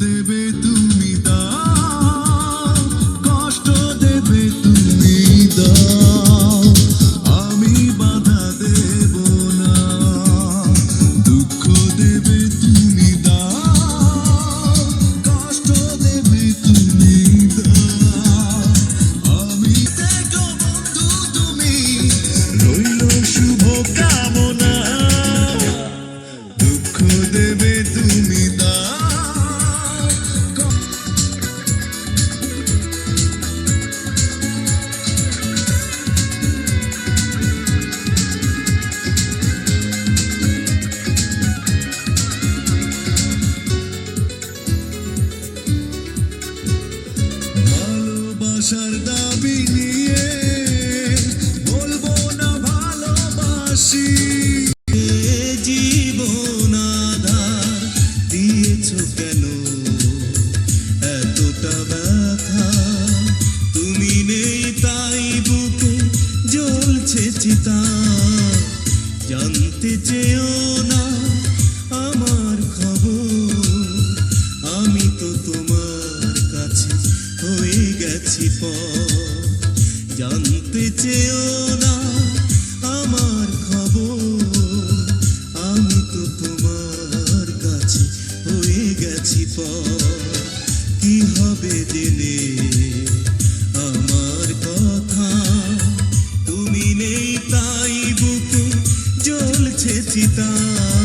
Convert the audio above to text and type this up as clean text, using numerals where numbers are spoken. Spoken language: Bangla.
দেবে তুমি দাও, কষ্ট দেবে তুমি দাও, আমি বাধা দেব না। দুঃখ দেবে তুমি দাও, কষ্ট দেবে তুমি দাও, আমি দেখো বন্ধু তুমি, রইল শুভ কামনা। দুঃখ দেবে তুমি দাও। ভালোবাসার দাবি নিয়ে বলবো না ভালোবাসি। জীবন আধার দিয়েছ কেন এতটা ব্যথা, তুমি নেই তাই বুকে জ্বলছে চিতা। জানতে চেয়েও না আমার খবর, আমি তো তোমার কাছে হয়ে গেছি পর। জানতে চেয়েও না আমার খবর, আমি তো তোমার কাছে হয়ে গেছি পর। কি হবে জেনে